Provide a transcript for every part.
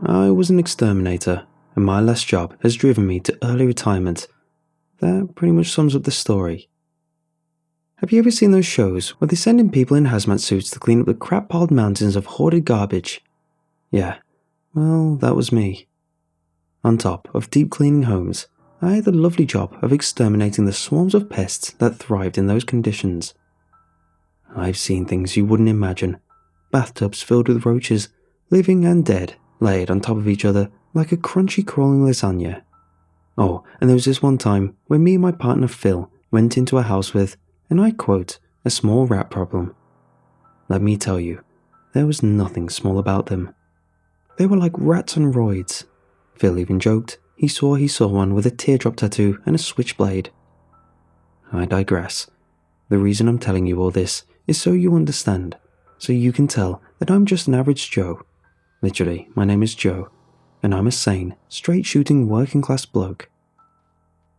I was an exterminator, and my last job has driven me to early retirement. That pretty much sums up the story. Have you ever seen those shows where they send in people in hazmat suits to clean up the crap-piled mountains of hoarded garbage? Yeah, well, that was me. On top of deep cleaning homes, I had the lovely job of exterminating the swarms of pests that thrived in those conditions. I've seen things you wouldn't imagine. Bathtubs filled with roaches, living and dead, laid on top of each other like a crunchy crawling lasagna. Oh, and there was this one time when me and my partner Phil went into a house with, and I quote, a small rat problem. Let me tell you, there was nothing small about them. They were like rats on roids. Phil even joked he saw one with a teardrop tattoo and a switchblade. I digress. The reason I'm telling you all this is so you understand, so you can tell that I'm just an average Joe. Literally, my name is Joe, and I'm a sane, straight-shooting working-class bloke.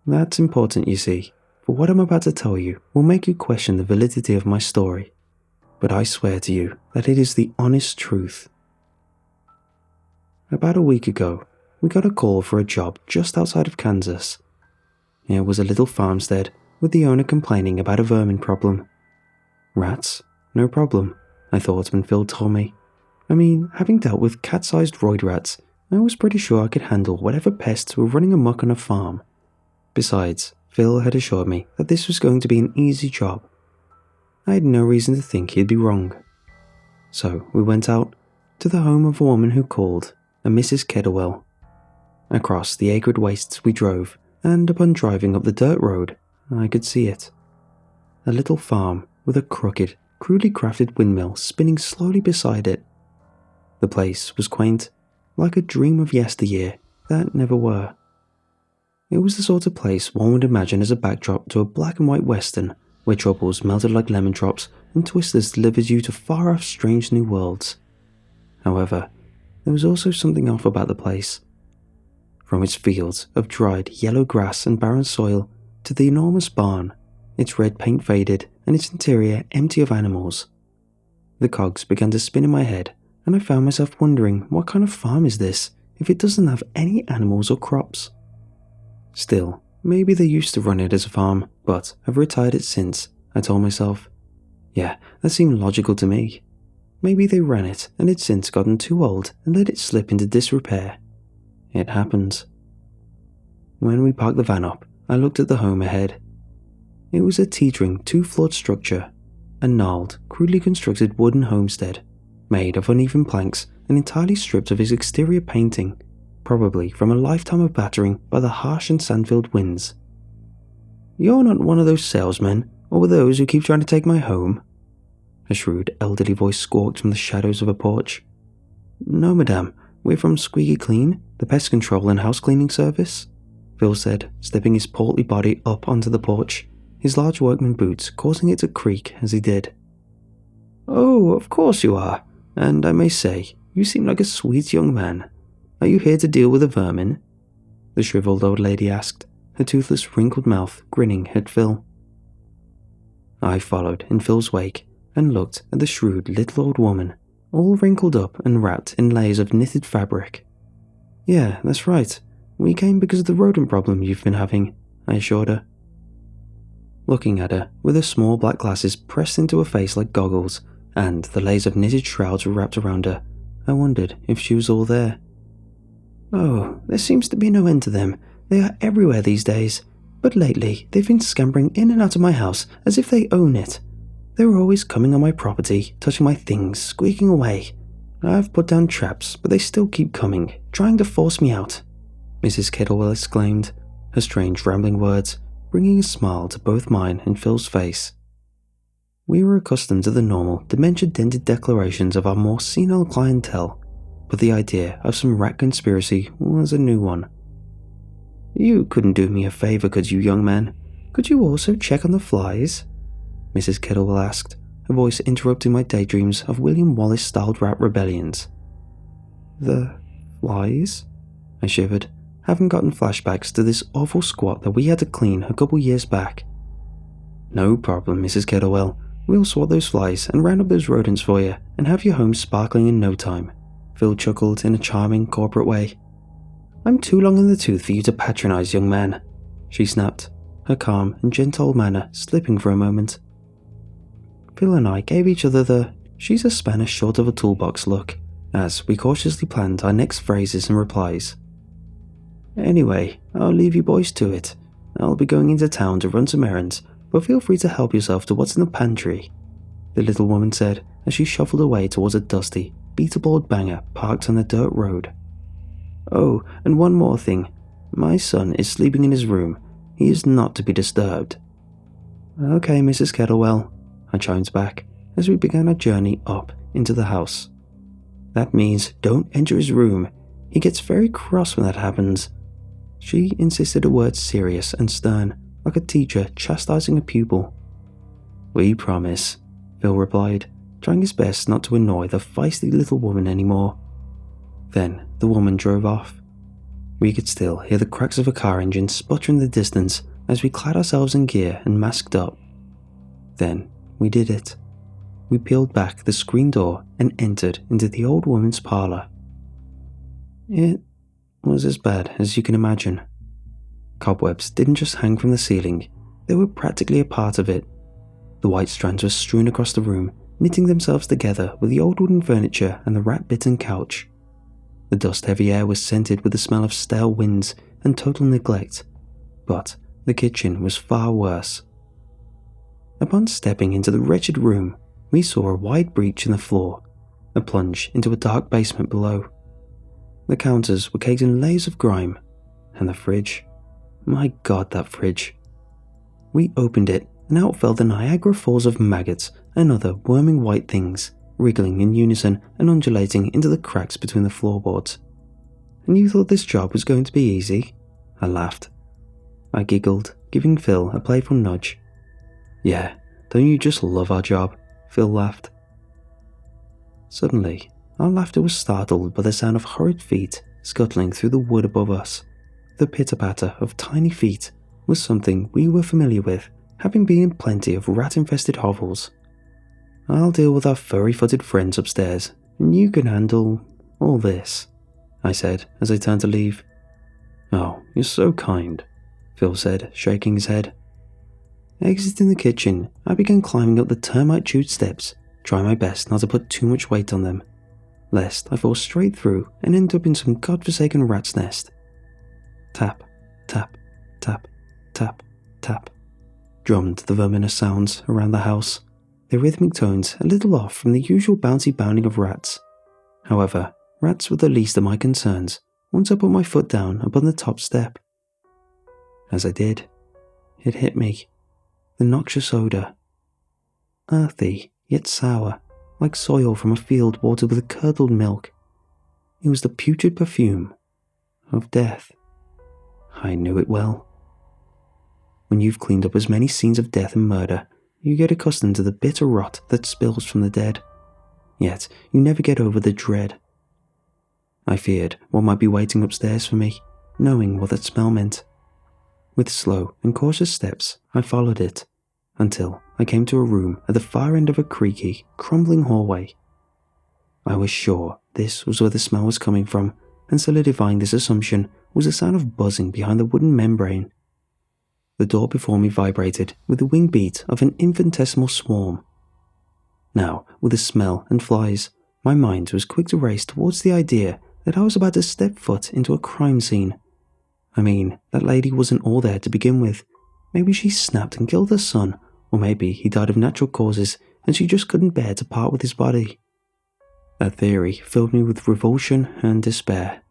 That's important, you see, for what I'm about to tell you will make you question the validity of my story, but I swear to you that it is the honest truth. About a week ago, we got a call for a job just outside of Kansas. It was a little farmstead with the owner complaining about a vermin problem. Rats? No problem, I thought when Phil told me. I mean, having dealt with cat-sized roid rats, I was pretty sure I could handle whatever pests were running amok on a farm. Besides, Phil had assured me that this was going to be an easy job. I had no reason to think he'd be wrong. So we went out to the home of a woman who called, a Mrs. Kettlewell. Across the acrid wastes we drove, and upon driving up the dirt road, I could see it. A little farm with a crooked, crudely crafted windmill spinning slowly beside it. The place was quaint, like a dream of yesteryear that never were. It was the sort of place one would imagine as a backdrop to a black and white western, where troubles melted like lemon drops and twisters delivered you to far-off strange new worlds. However, there was also something off about the place. From its fields of dried yellow grass and barren soil to the enormous barn, its red paint faded and its interior empty of animals. The cogs began to spin in my head, and I found myself wondering what kind of farm is this if it doesn't have any animals or crops. Still, maybe they used to run it as a farm, but have retired it since, I told myself. Yeah, that seemed logical to me. Maybe they ran it and had since gotten too old and let it slip into disrepair. It happens. When we parked the van up, I looked at the home ahead. It was a teetering two-floored structure, a gnarled, crudely constructed wooden homestead, made of uneven planks and entirely stripped of its exterior painting, probably from a lifetime of battering by the harsh and sand-filled winds. "You're not one of those salesmen, or those who keep trying to take my home?" A shrewd, elderly voice squawked from the shadows of a porch. "No, madame, we're from Squeaky Clean, the Pest Control and house cleaning service," Phil said, stepping his portly body up onto the porch, his large workman boots causing it to creak as he did. "Oh, of course you are, and I may say, you seem like a sweet young man. Are you here to deal with the vermin?" the shriveled old lady asked, her toothless, wrinkled mouth grinning at Phil. I followed in Phil's wake and looked at the shrewd little old woman, all wrinkled up and wrapped in layers of knitted fabric. "Yeah, that's right. We came because of the rodent problem you've been having," I assured her. Looking at her, with her small black glasses pressed into her face like goggles, and the layers of knitted shrouds wrapped around her, I wondered if she was all there. "Oh, there seems to be no end to them. They are everywhere these days. But lately, they've been scampering in and out of my house as if they own it. They're always coming on my property, touching my things, squeaking away. I've put down traps, but they still keep coming, trying to force me out," Mrs. Kettlewell exclaimed, her strange rambling words bringing a smile to both mine and Phil's face. We were accustomed to the normal, dementia-dented declarations of our more senile clientele, but the idea of some rat conspiracy was a new one. "You couldn't do me a favor, could you, young man? Could you also check on the flies?" Mrs. Kettlewell asked, her voice interrupting my daydreams of William Wallace-styled rat rebellions. "The flies?" I shivered, having gotten flashbacks to this awful squat that we had to clean a couple years back. "No problem, Mrs. Kettlewell. We'll swat those flies and round up those rodents for you and have your home sparkling in no time," Phil chuckled in a charming corporate way. I'm too long in the tooth for you to patronize, young man, she snapped, her calm and gentle manner slipping for a moment. Phil and I gave each other the she's a spanner short of a toolbox look as we cautiously planned our next phrases and replies. Anyway, I'll leave you boys to it. I'll be going into town to run some errands, but feel free to help yourself to what's in the pantry, the little woman said as she shuffled away towards a dusty, beat-a-board banger parked on the dirt road. Oh, and one more thing. My son is sleeping in his room. He is not to be disturbed. Okay, Mrs. Kettlewell, I chimed back as we began our journey up into the house. That means don't enter his room. He gets very cross when that happens. She insisted a word serious and stern, like a teacher chastising a pupil. We promise, Phil replied, trying his best not to annoy the feisty little woman anymore. Then the woman drove off. We could still hear the cracks of a car engine sputter in the distance as we clad ourselves in gear and masked up. Then we did it. We peeled back the screen door and entered into the old woman's parlour. It was as bad as you can imagine. Cobwebs didn't just hang from the ceiling, they were practically a part of it. The white strands were strewn across the room, knitting themselves together with the old wooden furniture and the rat-bitten couch. The dust-heavy air was scented with the smell of stale winds and total neglect, but the kitchen was far worse. Upon stepping into the wretched room, we saw a wide breach in the floor, a plunge into a dark basement below. The counters were caked in layers of grime, and the fridge, my God, that fridge. We opened it, and out fell the Niagara Falls of maggots and other worming white things, wriggling in unison and undulating into the cracks between the floorboards. And you thought this job was going to be easy? I laughed. I giggled, giving Phil a playful nudge. Yeah, don't you just love our job? Phil laughed. Suddenly, our laughter was startled by the sound of horrid feet scuttling through the wood above us. The pitter-patter of tiny feet was something we were familiar with, having been in plenty of rat-infested hovels. I'll deal with our furry-footed friends upstairs, and you can handle all this, I said as I turned to leave. Oh, you're so kind, Phil said, shaking his head. Exiting the kitchen, I began climbing up the termite-chewed steps, trying my best not to put too much weight on them, lest I fall straight through and end up in some godforsaken rat's nest. Tap, tap, tap, tap, tap, drummed the verminous sounds around the house, their rhythmic tones a little off from the usual bouncy bounding of rats. However, rats were the least of my concerns once I put my foot down upon the top step. As I did, it hit me. The noxious odour. Earthy, yet sour, like soil from a field watered with curdled milk. It was the putrid perfume of death. I knew it well. When you've cleaned up as many scenes of death and murder, you get accustomed to the bitter rot that spills from the dead. Yet you never get over the dread. I feared what might be waiting upstairs for me, knowing what that smell meant. With slow and cautious steps, I followed it, until I came to a room at the far end of a creaky, crumbling hallway. I was sure this was where the smell was coming from, and solidifying this assumption was a sound of buzzing behind the wooden membrane. The door before me vibrated with the wing beat of an infinitesimal swarm. Now, with the smell and flies, my mind was quick to race towards the idea that I was about to step foot into a crime scene. I mean, that lady wasn't all there to begin with. Maybe she snapped and killed her son, or maybe he died of natural causes and she just couldn't bear to part with his body. That theory filled me with revulsion and despair.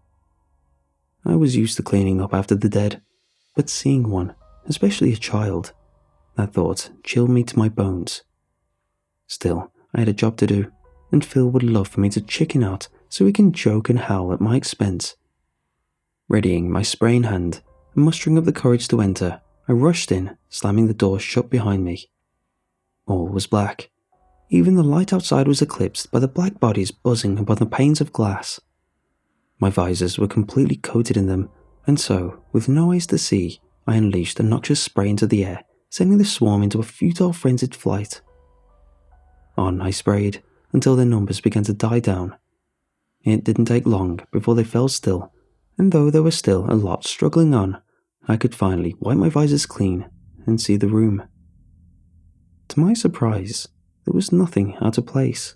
I was used to cleaning up after the dead, but seeing one, especially a child, that thought chilled me to my bones. Still, I had a job to do, and Phil would love for me to chicken out so he can joke and howl at my expense. Readying my spray in hand and mustering up the courage to enter, I rushed in, slamming the door shut behind me. All was black. Even the light outside was eclipsed by the black bodies buzzing upon the panes of glass. My visors were completely coated in them, and so, with no eyes to see, I unleashed a noxious spray into the air, sending the swarm into a futile frenzied flight. On I sprayed, until their numbers began to die down. It didn't take long before they fell still, and though there was still a lot struggling on, I could finally wipe my visors clean and see the room. To my surprise, there was nothing out of place.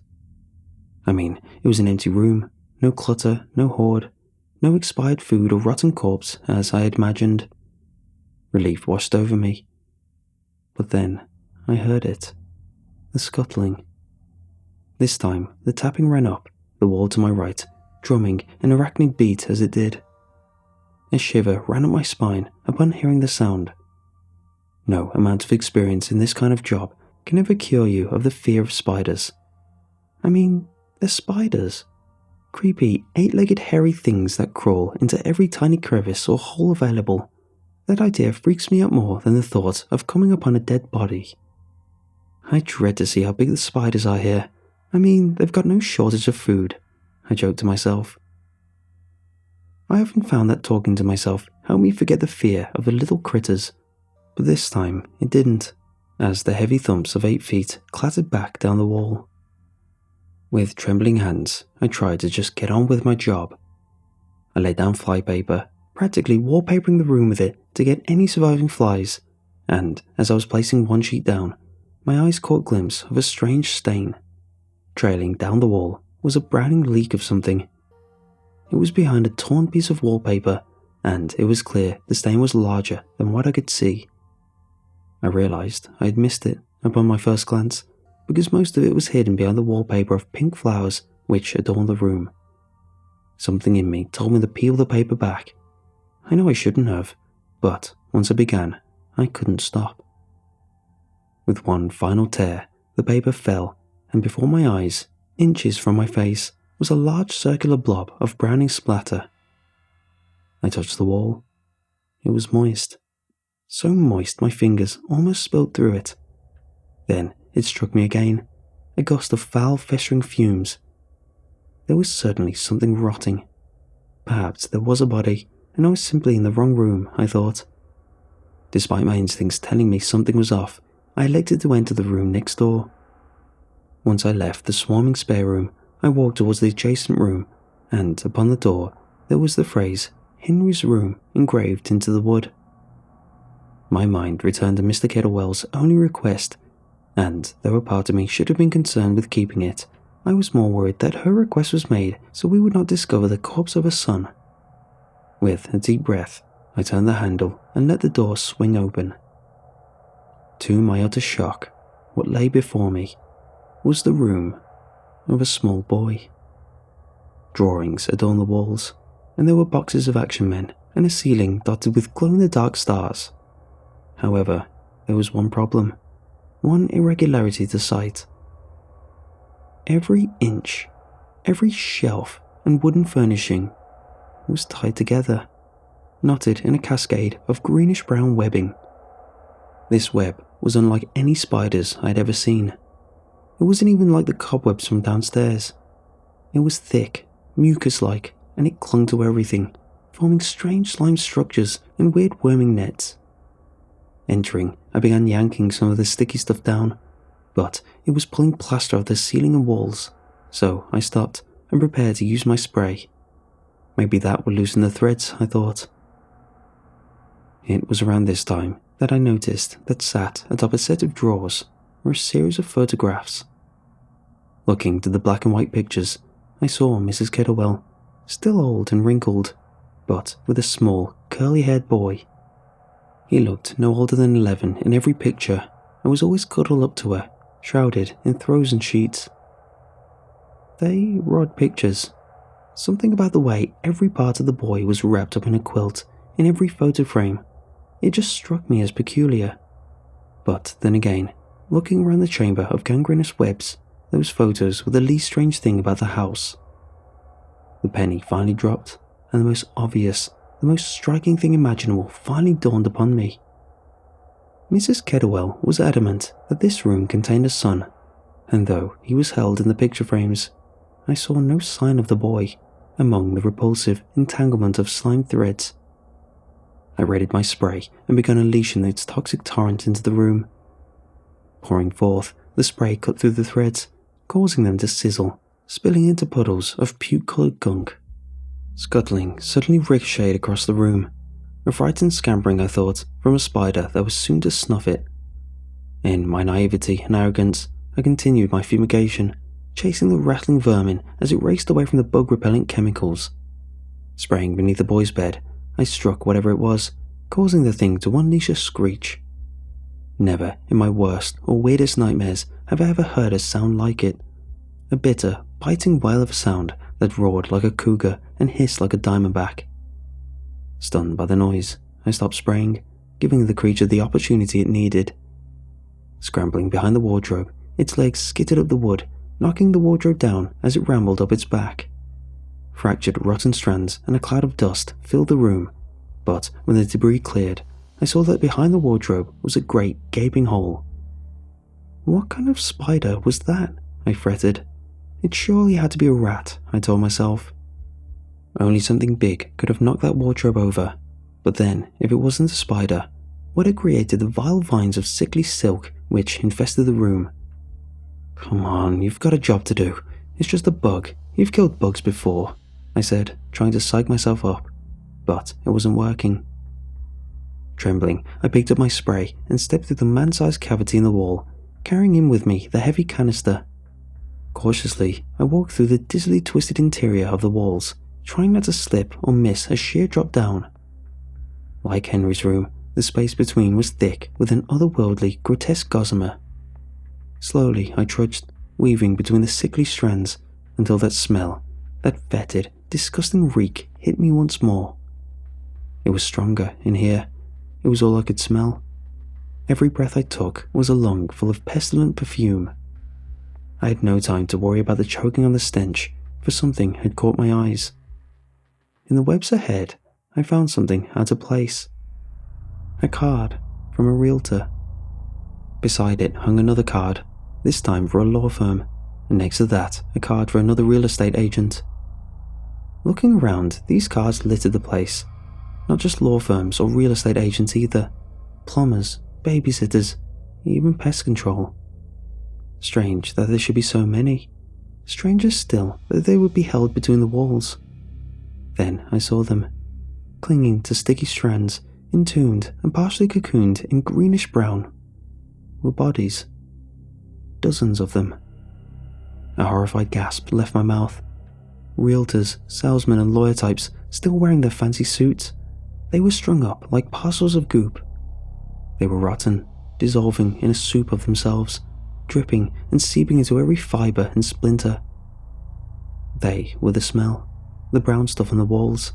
I mean, it was an empty room, no clutter, no hoard, no expired food or rotten corpse as I had imagined. Relief washed over me. But then I heard it, the scuttling. This time the tapping ran up the wall to my right, drumming an arachnid beat as it did. A shiver ran up my spine upon hearing the sound. No amount of experience in this kind of job can ever cure you of the fear of spiders. I mean, they're spiders. Creepy, 8-legged hairy things that crawl into every tiny crevice or hole available. That idea freaks me out more than the thought of coming upon a dead body. I dread to see how big the spiders are here. I mean, they've got no shortage of food, I joked to myself. I often found that talking to myself helped me forget the fear of the little critters, but this time it didn't, as the heavy thumps of 8 feet clattered back down the wall. With trembling hands, I tried to just get on with my job. I laid down flypaper, practically wallpapering the room with it to get any surviving flies, and as I was placing one sheet down, my eyes caught a glimpse of a strange stain. Trailing down the wall was a browning leak of something. It was behind a torn piece of wallpaper, and it was clear the stain was larger than what I could see. I realized I had missed it upon my first glance, because most of it was hidden behind the wallpaper of pink flowers which adorned the room. Something in me told me to peel the paper back. I know I shouldn't have, but once I began, I couldn't stop. With one final tear, the paper fell, and before my eyes, inches from my face, was a large circular blob of browning splatter. I touched the wall. It was moist. So moist my fingers almost spilled through it. Then it struck me again, a gust of foul, festering fumes. There was certainly something rotting. Perhaps there was a body, and I was simply in the wrong room, I thought. Despite my instincts telling me something was off, I elected to enter the room next door. Once I left the swarming spare room, I walked towards the adjacent room, and upon the door there was the phrase, "Henry's room," engraved into the wood. My mind returned to Mr. Kettlewell's only request, and though a part of me should have been concerned with keeping it, I was more worried that her request was made so we would not discover the corpse of her son. With a deep breath, I turned the handle and let the door swing open. To my utter shock, what lay before me was the room of a small boy. Drawings adorned the walls, and there were boxes of action men and a ceiling dotted with glow-in-the-dark stars. However, there was one problem, one irregularity to sight. Every inch, every shelf and wooden furnishing was tied together, knotted in a cascade of greenish-brown webbing. This web was unlike any spiders I had ever seen. It wasn't even like the cobwebs from downstairs. It was thick, mucus-like, and it clung to everything, forming strange slime structures and weird worming nets. Entering, I began yanking some of the sticky stuff down, but it was pulling plaster off the ceiling and walls, so I stopped and prepared to use my spray. Maybe that would loosen the threads, I thought. It was around this time that I noticed that sat atop a set of drawers were a series of photographs. Looking to the black and white pictures, I saw Mrs. Kettlewell, still old and wrinkled, but with a small, curly-haired boy. He looked no older than 11 in every picture and was always cuddled up to her, shrouded in throws and sheets. They were odd pictures. Something about the way every part of the boy was wrapped up in a quilt in every photo frame. It just struck me as peculiar. But then again, looking around the chamber of gangrenous webs, those photos were the least strange thing about the house. The penny finally dropped, and the most obvious, the most striking thing imaginable finally dawned upon me. Mrs. Kettlewell was adamant that this room contained a son, and though he was held in the picture frames, I saw no sign of the boy among the repulsive entanglement of slime threads. I readied my spray and began unleashing its toxic torrent into the room. Pouring forth, the spray cut through the threads, causing them to sizzle, spilling into puddles of puke-coloured gunk. Scuttling suddenly ricocheted across the room, a frightened scampering, I thought, from a spider that was soon to snuff it. In my naivety and arrogance, I continued my fumigation, chasing the rattling vermin as it raced away from the bug-repellent chemicals. Spraying beneath the boy's bed, I struck whatever it was, causing the thing to unleash a screech. Never in my worst or weirdest nightmares have I ever heard a sound like it. A bitter, biting wail of a sound that roared like a cougar and hissed like a diamondback. Stunned by the noise, I stopped spraying, giving the creature the opportunity it needed. Scrambling behind the wardrobe, its legs skittered up the wood, knocking the wardrobe down as it rambled up its back. Fractured rotten strands and a cloud of dust filled the room, but when the debris cleared, I saw that behind the wardrobe was a great gaping hole. What kind of spider was that? I fretted. It surely had to be a rat, I told myself. Only something big could have knocked that wardrobe over, but then, if it wasn't a spider, what had created the vile vines of sickly silk which infested the room? Come on, you've got a job to do. It's just a bug. You've killed bugs before, I said, trying to psych myself up, but it wasn't working. Trembling, I picked up my spray and stepped through the man-sized cavity in the wall, carrying in with me the heavy canister. Cautiously, I walked through the dizzily twisted interior of the walls, trying not to slip or miss a sheer drop down. Like Henry's room, the space between was thick with an otherworldly, grotesque gossamer. Slowly, I trudged, weaving between the sickly strands, until that smell, that fetid, disgusting reek hit me once more. It was stronger in here. It was all I could smell. Every breath I took was a lung full of pestilent perfume. I had no time to worry about the choking on the stench, for something had caught my eyes. In the webs ahead, I found something out of place. A card from a realtor. Beside it hung another card, this time for a law firm, and next to that, a card for another real estate agent. Looking around, these cards littered the place. Not just law firms or real estate agents either. Plumbers, babysitters, even pest control. Strange that there should be so many. Stranger still that they would be held between the walls. Then I saw them, clinging to sticky strands, entombed and partially cocooned in greenish-brown, were bodies. Dozens of them. A horrified gasp left my mouth. Realtors, salesmen and lawyer types still wearing their fancy suits. They were strung up like parcels of goop. They were rotten, dissolving in a soup of themselves, dripping and seeping into every fibre and splinter. They were the smell, the brown stuff on the walls.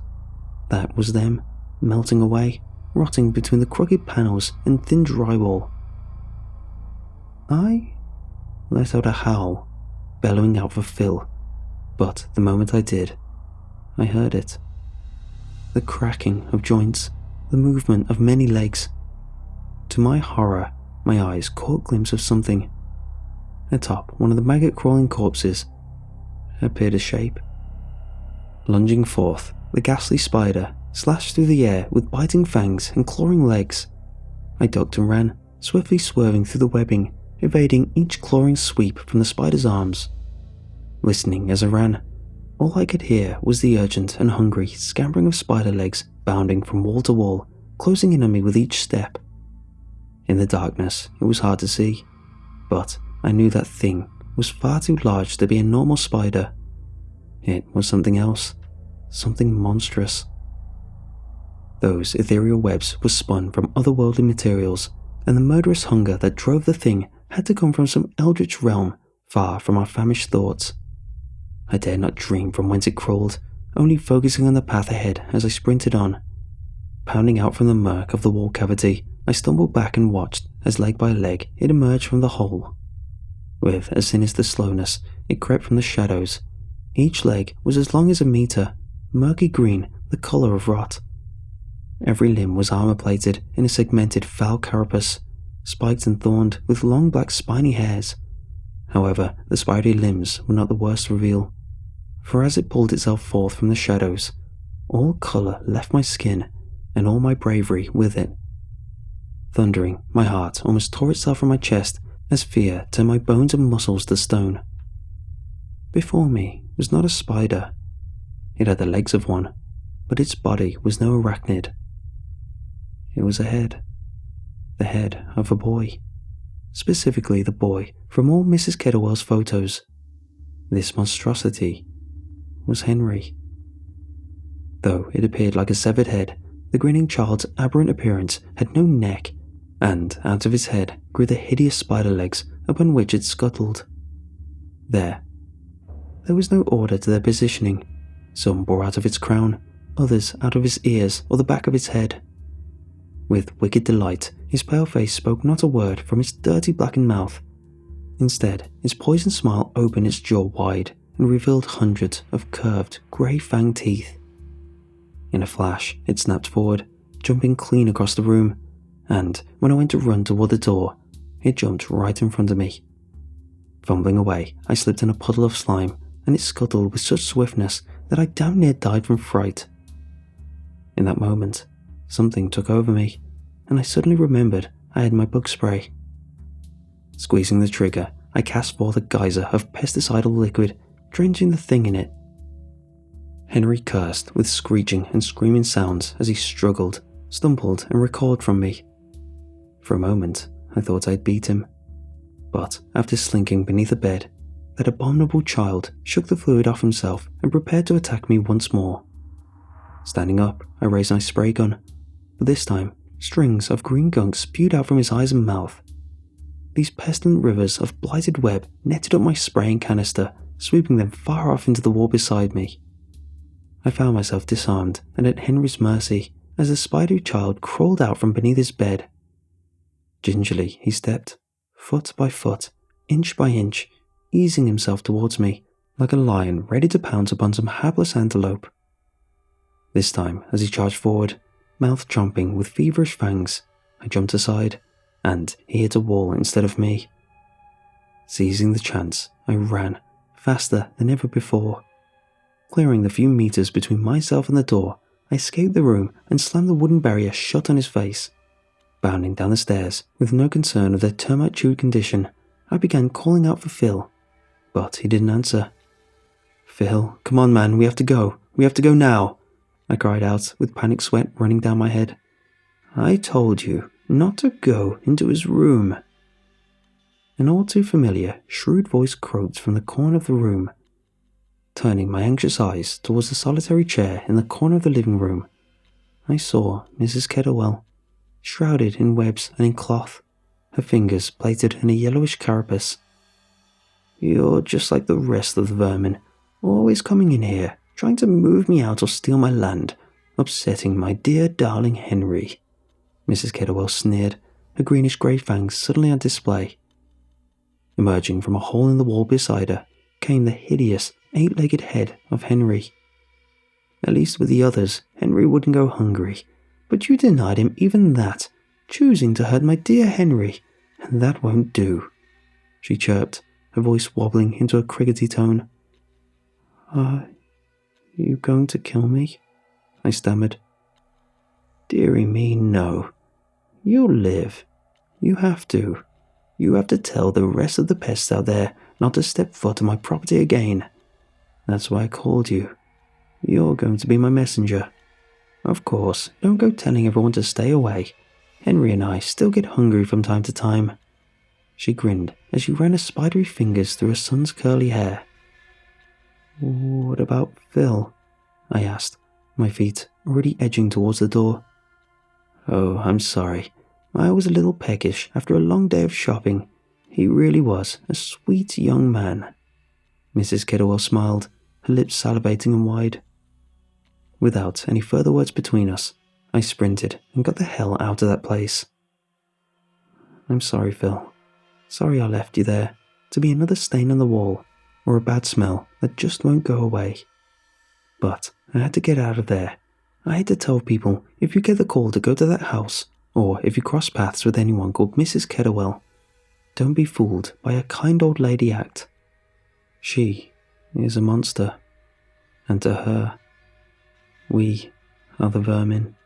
That was them, melting away, rotting between the crooked panels and thin drywall. I let out a howl, bellowing out for Phil, but the moment I did, I heard it. The cracking of joints, the movement of many legs. To my horror, my eyes caught a glimpse of something. Atop one of the maggot-crawling corpses appeared a shape. Lunging forth, the ghastly spider slashed through the air with biting fangs and clawing legs. I ducked and ran, swiftly swerving through the webbing, evading each clawing sweep from the spider's arms. Listening as I ran, all I could hear was the urgent and hungry scampering of spider legs bounding from wall to wall, closing in on me with each step. In the darkness, it was hard to see, but I knew that thing was far too large to be a normal spider. It was something else, something monstrous. Those ethereal webs were spun from otherworldly materials, and the murderous hunger that drove the thing had to come from some eldritch realm far from our famished thoughts. I dared not dream from whence it crawled, only focusing on the path ahead as I sprinted on. Pounding out from the murk of the wall cavity, I stumbled back and watched as leg by leg it emerged from the hole. With a sinister slowness, it crept from the shadows. Each leg was as long as a meter, murky green, the colour of rot. Every limb was armour-plated in a segmented foul carapace, spiked and thorned with long black spiny hairs. However, the spidery limbs were not the worst reveal, for as it pulled itself forth from the shadows, all colour left my skin, and all my bravery with it. Thundering, my heart almost tore itself from my chest as fear turned my bones and muscles to stone. Before me was not a spider. It had the legs of one, but its body was no arachnid. It was a head. The head of a boy. Specifically the boy from all Mrs. Kettlewell's photos. This monstrosity was Henry. Though it appeared like a severed head, the grinning child's aberrant appearance had no neck, and out of his head grew the hideous spider legs upon which it scuttled. There was no order to their positioning. Some bore out of its crown, others out of his ears or the back of its head. With wicked delight, his pale face spoke not a word from its dirty blackened mouth. Instead, its poisoned smile opened its jaw wide and revealed hundreds of curved, grey-fanged teeth. In a flash, it snapped forward, jumping clean across the room, and when I went to run toward the door, it jumped right in front of me. Fumbling away, I slipped in a puddle of slime, and it scuttled with such swiftness that I damn near died from fright. In that moment, something took over me, and I suddenly remembered I had my bug spray. Squeezing the trigger, I cast forth a geyser of pesticidal liquid, drenching the thing in it. Henry cursed with screeching and screaming sounds as he struggled, stumbled, and recoiled from me. For a moment, I thought I'd beat him. But after slinking beneath a bed, that abominable child shook the fluid off himself and prepared to attack me once more. Standing up, I raised my spray gun, but this time, strings of green gunk spewed out from his eyes and mouth. These pestilent rivers of blighted web netted up my spraying canister, sweeping them far off into the wall beside me. I found myself disarmed and at Henry's mercy as the spidery child crawled out from beneath his bed. Gingerly he stepped, foot by foot, inch by inch, easing himself towards me, like a lion ready to pounce upon some hapless antelope. This time, as he charged forward, mouth chomping with feverish fangs, I jumped aside, and he hit a wall instead of me. Seizing the chance, I ran, faster than ever before. Clearing the few meters between myself and the door, I escaped the room and slammed the wooden barrier shut on his face. Bounding down the stairs, with no concern of their termite-chewed condition, I began calling out for Phil, but he didn't answer. "Phil, come on man, we have to go. We have to go now," I cried out, with panic sweat running down my head. "I told you not to go into his room." An all too familiar, shrewd voice croaked from the corner of the room. Turning my anxious eyes towards the solitary chair in the corner of the living room, I saw Mrs. Kettlewell, shrouded in webs and in cloth, her fingers plaited in a yellowish carapace. "You're just like the rest of the vermin, always coming in here, trying to move me out or steal my land, upsetting my dear darling Henry," Mrs. Kettlewell sneered, her greenish-grey fangs suddenly on display. Emerging from a hole in the wall beside her came the hideous, eight-legged head of Henry. "At least with the others, Henry wouldn't go hungry, but you denied him even that, choosing to hurt my dear Henry, and that won't do," she chirped, her voice wobbling into a crickety tone. "Are you going to kill me?" I stammered. "Dearie me, no. You'll live. You have to. You have to tell the rest of the pests out there not to step foot on my property again. That's why I called you. You're going to be my messenger. Of course, don't go telling everyone to stay away. Henry and I still get hungry from time to time." She grinned as she ran her spidery fingers through her son's curly hair. "What about Phil?" I asked, my feet already edging towards the door. "Oh, I'm sorry. I was a little peckish after a long day of shopping. He really was a sweet young man." Mrs. Kettlewell smiled, her lips salivating and wide. Without any further words between us, I sprinted and got the hell out of that place. "I'm sorry, Phil. Sorry I left you there, to be another stain on the wall, or a bad smell that just won't go away. But I had to get out of there. I had to tell people, if you get the call to go to that house, or if you cross paths with anyone called Mrs. Kettlewell, don't be fooled by a kind old lady act. She is a monster, and to her, we are the vermin."